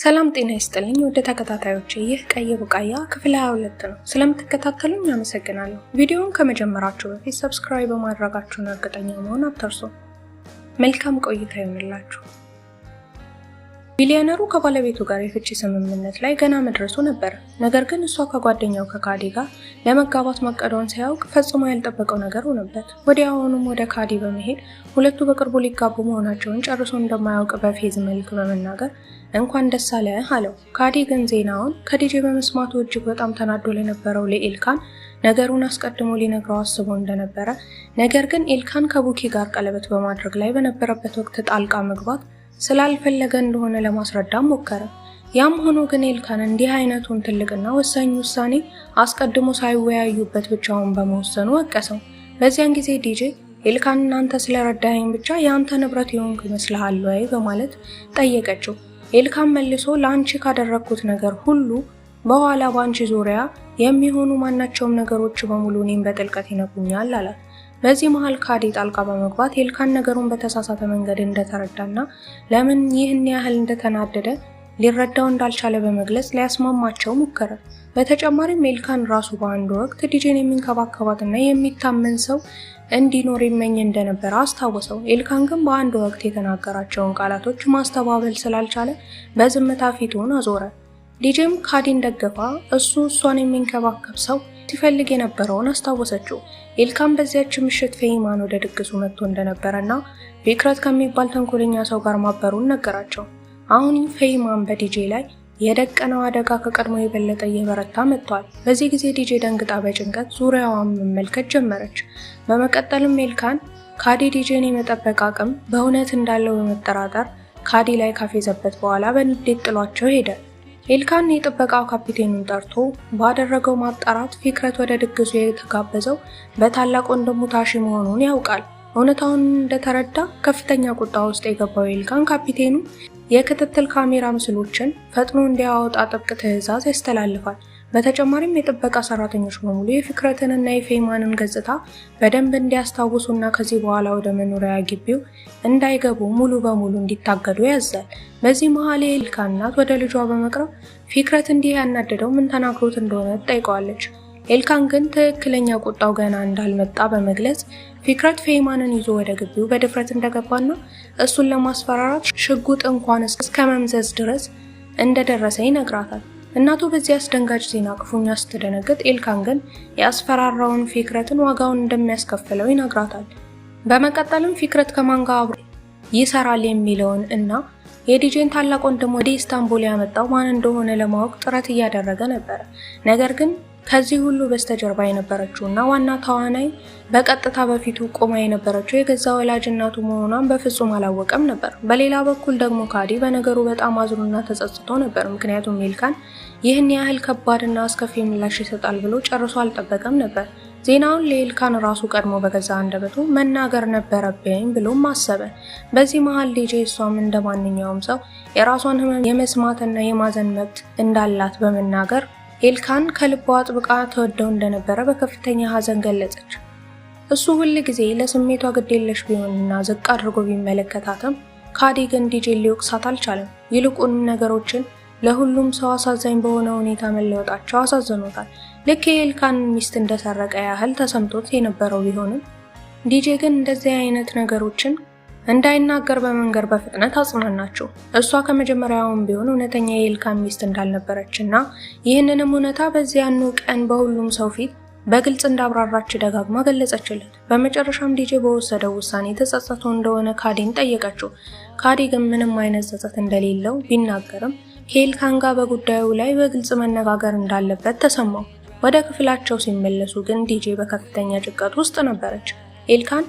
ሰላም ጤና ይስጥልኝ ወደ ተከታታዮቼ፣ ይህ ቀይ ቡቃያ ክፍል 22 ነው። ስለምትከታተሉኝ አመሰግናለሁ። ቪዲዮውን ከመጀመራችሁ በፊት ሰብስክራይብ በማድረጋችሁን እርግጠኛ መሆን አትርሱ። መልካም ቆይታ ይሁንላችሁ። ቢሊዮነሩ ከባለቤቱ ጋር የፍቺ ስምምነት ላይ ገና መድረሱ ነበር። ነገር ግን እሷ ከጓደኛው ከካዲ ጋር ለመጋባት ማቀዷን ሲያውቅ ፈጽሞ ያልጠበቀው ነገር ሆነበት። ወዲያውኑም ወደ ካዲ በመሄድ ሁለቱ በቅርቡ ሊጋቡ መሆናቸውን ጨርሶ እንደማያውቅ በፌዝ መልክ በመናገር እንኳን ደስ አለህ አለው። ካዲ ግን ዜናውን ከዲጄ በመስማቱ እጅግ በጣም ተናዶ ለነበረው ለኤልካን ነገሩን አስቀድሞ ሊነግረው አስቦ እንደነበረ፣ ነገር ግን ኤልካን ከቡኪ ጋር ቀለበት በማድረግ ላይ በነበረበት ወቅት ጣልቃ መግባት ስላልፈለገ እንደሆነ ለማስረዳት ሞከረ። ያም ሆኖ ግን ኤልካን እንዲህ አይነቱን ትልቅና ወሳኝ ውሳኔ አስቀድሞ ሳይወያዩበት ብቻውን በመወሰኑ ወቀሰው። በዚያን ጊዜ ዲጄ ኤልካን እናንተ ስለረዳኸኝ ብቻ የአንተ ንብረት የሆንኩ ይመስልሃል ወይ በማለት ጠየቀችው። ኤልካን መልሶ ለአንቺ ካደረግኩት ነገር ሁሉ በኋላ በአንቺ ዙሪያ የሚሆኑ ማናቸውም ነገሮች በሙሉ እኔን በጥልቀት ይነኩኛል አላት። በዚህ መሃል ካዲ ጣልቃ በመግባት ኤልካን ነገሩን በተሳሳተ መንገድ እንደተረዳና ለምን ይህን ያህል እንደተናደደ ሊረዳው እንዳልቻለ በመግለጽ ሊያስማማቸው ሞከረ። በተጨማሪም ኤልካን ራሱ በአንድ ወቅት ዲጄን የሚንከባከባትና የሚታመን ሰው እንዲኖር ይመኝ እንደነበረ አስታወሰው። ኤልካን ግን በአንድ ወቅት የተናገራቸውን ቃላቶች ማስተባበል ስላልቻለ በዝምታ ፊቱን አዞረ። ዲጄም ካዲን ደገፋ። እሷን የሚንከባከብ ሰው ሲፈልግ የነበረውን አስታወሰችው። ኤልካን በዚያች ምሽት ፌይማን ወደ ድግሱ መጥቶ እንደነበረና ፊክረት ከሚባል ተንኮለኛ ሰው ጋር ማበሩን ነገራቸው። አሁን ፌይማን በዲጄ ላይ የደቀነው አደጋ ከቀድሞ የበለጠ እየበረታ መጥቷል። በዚህ ጊዜ ዲጄ ደንግጣ በጭንቀት ዙሪያዋን መመልከት ጀመረች። በመቀጠልም ኤልካን ካዲ ዲጄን የመጠበቅ አቅም በእውነት እንዳለው በመጠራጠር ካዲ ላይ ካፌዘበት በኋላ በንዴት ጥሏቸው ሄደ። ኤልካን የጥበቃው ካፒቴኑን ጠርቶ ባደረገው ማጣራት ፊክረት ወደ ድግሱ የተጋበዘው በታላቅ ወንድሙ ታሺ መሆኑን ያውቃል። እውነታውን እንደተረዳ ከፍተኛ ቁጣ ውስጥ የገባው ኤልካን ካፒቴኑ የክትትል ካሜራ ምስሎችን ፈጥኖ እንዲያወጣ ጥብቅ ትዕዛዝ ያስተላልፋል። በተጨማሪም የጥበቃ ሰራተኞች በሙሉ የፊክረትንና የፌይማንን ገጽታ በደንብ እንዲያስታውሱና ከዚህ በኋላ ወደ መኖሪያ ግቢው እንዳይገቡ ሙሉ በሙሉ እንዲታገዱ ያዛል። በዚህ መሃል የኤልካን እናት ወደ ልጇ በመቅረብ ፊክረት እንዲህ ያናደደው ምን ተናግሮት እንደሆነ ትጠይቀዋለች። ኤልካን ግን ትክክለኛ ቁጣው ገና እንዳልመጣ በመግለጽ ፊክረት ፌይማንን ይዞ ወደ ግቢው በድፍረት እንደገባና እሱን ለማስፈራራት ሽጉጥ እንኳን እስከ መምዘዝ ድረስ እንደደረሰ ይነግራታል። እናቱ በዚህ አስደንጋጭ ዜና ክፉኛ ስትደነግጥ፣ ኤልካን ግን ያስፈራራውን ፊክረትን ዋጋውን እንደሚያስከፍለው ይነግራታል። በመቀጠልም ፊክረት ከማን ጋር አብሮ ይሰራል የሚለውን እና የዲጄን ታላቅ ወንድም ወደ ኢስታንቡል ያመጣው ማን እንደሆነ ለማወቅ ጥረት እያደረገ ነበር። ነገር ግን ከዚህ ሁሉ በስተጀርባ የነበረችውና ዋና ተዋናይ በቀጥታ በፊቱ ቆማ የነበረችው የገዛ ወላጅ እናቱ መሆኗን በፍጹም አላወቀም ነበር። በሌላ በኩል ደግሞ ካዲ በነገሩ በጣም አዝኖና ተጸጽቶ ነበር። ምክንያቱም ኤልካን ይህን ያህል ከባድና አስከፊ ምላሽ ይሰጣል ብሎ ጨርሶ አልጠበቀም ነበር። ዜናውን ለኤልካን ራሱ ቀድሞ በገዛ አንደበቱ መናገር ነበረብኝ ብሎም አሰበ። በዚህ መሃል ዲጄ እሷም እንደማንኛውም ሰው የራሷን ህመም የመስማትና የማዘን መብት እንዳላት በመናገር ኤልካን ከልቧ አጥብቃ ተወደው እንደነበረ በከፍተኛ ሐዘን ገለጸች። እሱ ሁሉ ጊዜ ለስሜቷ ግዴለሽ ቢሆንና ዝቅ አድርጎ ቢመለከታትም ካዲ ግን ዲጄ ሊወቅሳት አልቻለም። ይልቁንም ነገሮችን ለሁሉም ሰው አሳዛኝ በሆነ ሁኔታ መለወጣቸው አሳዝኖታል። ልክ የኤልካን ሚስት እንደሰረቀ ያህል ተሰምቶት የነበረው ቢሆንም ዲጄ ግን እንደዚህ አይነት ነገሮችን እንዳይናገር በመንገር በፍጥነት አጽናናቸው። እሷ ከመጀመሪያውም ቢሆን እውነተኛ የኤልካን ሚስት እንዳልነበረችና ይህንንም እውነታ በዚያኑ ቀን በሁሉም ሰው ፊት በግልጽ እንዳብራራች ደጋግማ ገለጸችለት። በመጨረሻም ዲጄ በወሰደው ውሳኔ ተጸጽቶ እንደሆነ ካዲን ጠየቀችው። ካዲ ግን ምንም አይነት ጸጸት እንደሌለው ቢናገርም ከኤልካን ጋር በጉዳዩ ላይ በግልጽ መነጋገር እንዳለበት ተሰማው። ወደ ክፍላቸው ሲመለሱ ግን ዲጄ በከፍተኛ ጭንቀት ውስጥ ነበረች። ኤልካን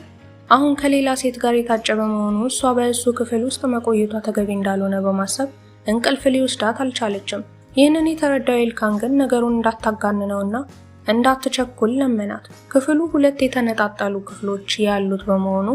አሁን ከሌላ ሴት ጋር የታጨበ መሆኑ እሷ በእሱ ክፍል ውስጥ መቆየቷ ተገቢ እንዳልሆነ በማሰብ እንቅልፍ ሊወስዳት አልቻለችም። ይህንን የተረዳው ኤልካን ግን ነገሩን እንዳታጋንነውና እንዳትቸኩል ለመናት። ክፍሉ ሁለት የተነጣጠሉ ክፍሎች ያሉት በመሆኑ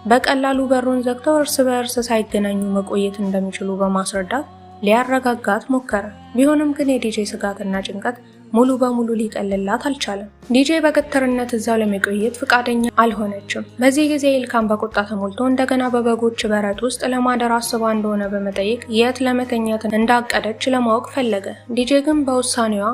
በቀላሉ በሩን ዘግተው እርስ በእርስ ሳይገናኙ መቆየት እንደሚችሉ በማስረዳት ሊያረጋጋት ሞከረ። ቢሆንም ግን የዲጄ ስጋትና ጭንቀት ሙሉ በሙሉ ሊቀልላት አልቻለም። ዲጄ በግትርነት እዛው ለመቆየት ፈቃደኛ አልሆነችም። በዚህ ጊዜ ኤልካን በቁጣ ተሞልቶ እንደገና በበጎች በረት ውስጥ ለማደር አስባ እንደሆነ በመጠየቅ የት ለመተኛት እንዳቀደች ለማወቅ ፈለገ። ዲጄ ግን በውሳኔዋ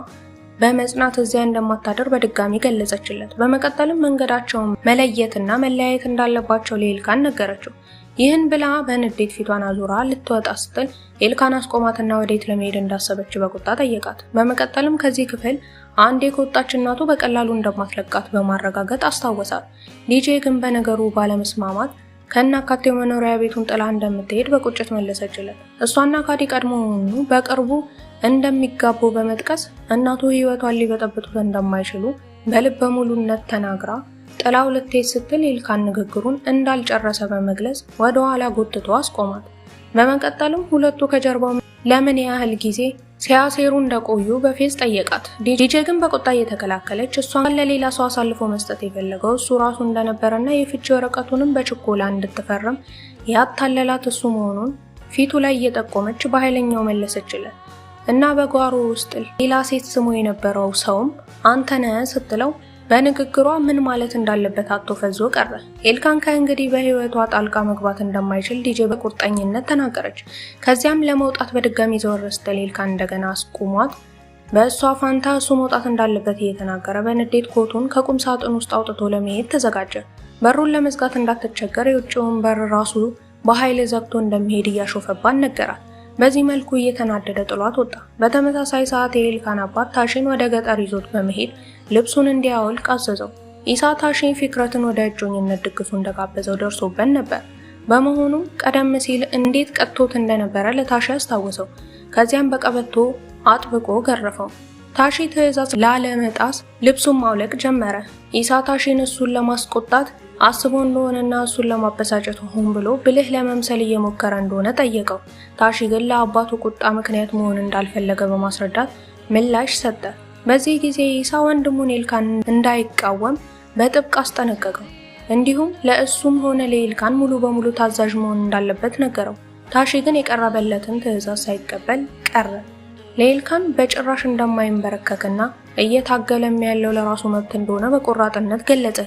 በመጽናት እዚያ እንደማታደር በድጋሚ ገለጸችለት። በመቀጠልም መንገዳቸውን መለየትና መለያየት እንዳለባቸው ለኤልካን ነገረችው። ይህን ብላ በንዴት ፊቷን አዙራ ልትወጣ ስትል ኤልካን አስቆማትና ወዴት ለመሄድ እንዳሰበች በቁጣ ጠየቃት። በመቀጠልም ከዚህ ክፍል አንዴ ከወጣች እናቱ በቀላሉ እንደማትለቃት በማረጋገጥ አስታወሳት። ዲጄ ግን በነገሩ ባለመስማማት ከናካቴው መኖሪያ ቤቱን ጥላ እንደምትሄድ በቁጭት መለሰችለት። እሷና ካዲ ቀድሞውኑ በቅርቡ እንደሚጋቡ በመጥቀስ እናቱ ህይወቷን ሊበጠብጡት እንደማይችሉ በልበ ሙሉነት ተናግራ ጥላው ልትሄድ ስትል ኤልካን ንግግሩን እንዳልጨረሰ በመግለጽ ወደ ኋላ ጎትቶ አስቆማት። በመቀጠልም ሁለቱ ከጀርባው ለምን ያህል ጊዜ ሲያሴሩ እንደቆዩ በፌዝ ጠየቃት። ዲጄ ግን በቁጣ እየተከላከለች እሷን ለሌላ ሰው አሳልፎ መስጠት የፈለገው እሱ ራሱ እንደነበረና የፍቺ ወረቀቱንም በችኮላ እንድትፈርም ያታለላት እሱ መሆኑን ፊቱ ላይ እየጠቆመች በኃይለኛው መለሰችለት እና በጓሮ ውስጥ ሌላ ሴት ስሙ የነበረው ሰውም አንተነህ ስትለው በንግግሯ ምን ማለት እንዳለበት አጥቶ ፈዞ ቀረ። ኤልካን ከእንግዲህ በህይወቷ ጣልቃ መግባት እንደማይችል ዲጄ በቁርጠኝነት ተናገረች። ከዚያም ለመውጣት በድጋሚ ዘወር ስትል ኤልካን እንደገና አስቁሟት በእሷ ፋንታ እሱ መውጣት እንዳለበት እየተናገረ በንዴት ኮቱን ከቁም ሳጥን ውስጥ አውጥቶ ለመሄድ ተዘጋጀ። በሩን ለመዝጋት እንዳትቸገር የውጭውን በር ራሱ በኃይል ዘግቶ እንደሚሄድ እያሾፈባት ነገራት። በዚህ መልኩ እየተናደደ ጥሏት ወጣ። በተመሳሳይ ሰዓት የኤልካን አባት ታሽን ወደ ገጠር ይዞት በመሄድ ልብሱን እንዲያወልቅ አዘዘው። ኢሳ ታሽን ፊክረትን ወደ እጮኝነት ድግሱ እንደጋበዘው ደርሶበት ነበር። በመሆኑም ቀደም ሲል እንዴት ቀጥቶት እንደነበረ ለታሺ አስታወሰው። ከዚያም በቀበቶ አጥብቆ ገረፈው። ታሺ ትዕዛዝ ላለመጣስ ልብሱን ማውለቅ ጀመረ። ኢሳ ታሺን እሱን ለማስቆጣት አስቦ እንደሆነና እሱን ለማበሳጨት ሆን ብሎ ብልህ ለመምሰል እየሞከረ እንደሆነ ጠየቀው። ታሺ ግን ለአባቱ ቁጣ ምክንያት መሆን እንዳልፈለገ በማስረዳት ምላሽ ሰጠ። በዚህ ጊዜ ኢሳ ወንድሙን ኤልካን እንዳይቃወም በጥብቅ አስጠነቀቀው። እንዲሁም ለእሱም ሆነ ለኤልካን ሙሉ በሙሉ ታዛዥ መሆን እንዳለበት ነገረው። ታሺ ግን የቀረበለትን ትዕዛዝ ሳይቀበል ቀረ። ለኤልካን በጭራሽ እንደማይንበረከክና እየታገለም ያለው ለራሱ መብት እንደሆነ በቆራጥነት ገለጸ።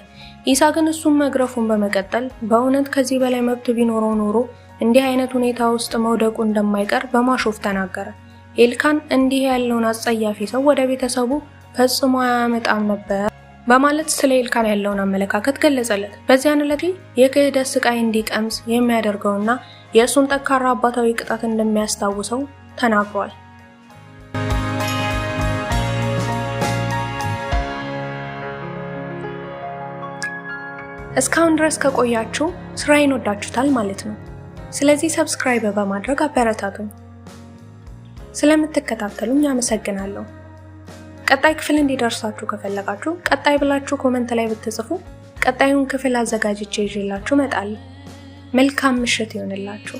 ኢሳ ግን እሱን መግረፉን በመቀጠል በእውነት ከዚህ በላይ መብት ቢኖረው ኖሮ እንዲህ አይነት ሁኔታ ውስጥ መውደቁ እንደማይቀር በማሾፍ ተናገረ። ኤልካን እንዲህ ያለውን አጸያፊ ሰው ወደ ቤተሰቡ ፈጽሞ አያመጣም ነበር በማለት ስለ ኤልካን ያለውን አመለካከት ገለጸለት። በዚያን ዕለት የክህደት ስቃይ እንዲቀምስ የሚያደርገውና የእሱን ጠንካራ አባታዊ ቅጣት እንደሚያስታውሰው ተናግሯል። እስካሁን ድረስ ከቆያችሁ ስራዬን ወዳችሁታል ማለት ነው። ስለዚህ ሰብስክራይብ በማድረግ አበረታቱኝ። ስለምትከታተሉኝ አመሰግናለሁ። ቀጣይ ክፍል እንዲደርሳችሁ ከፈለጋችሁ ቀጣይ ብላችሁ ኮሜንት ላይ ብትጽፉ ቀጣዩን ክፍል አዘጋጅቼ ይዤላችሁ እመጣለሁ። መልካም ምሽት ይሁንላችሁ።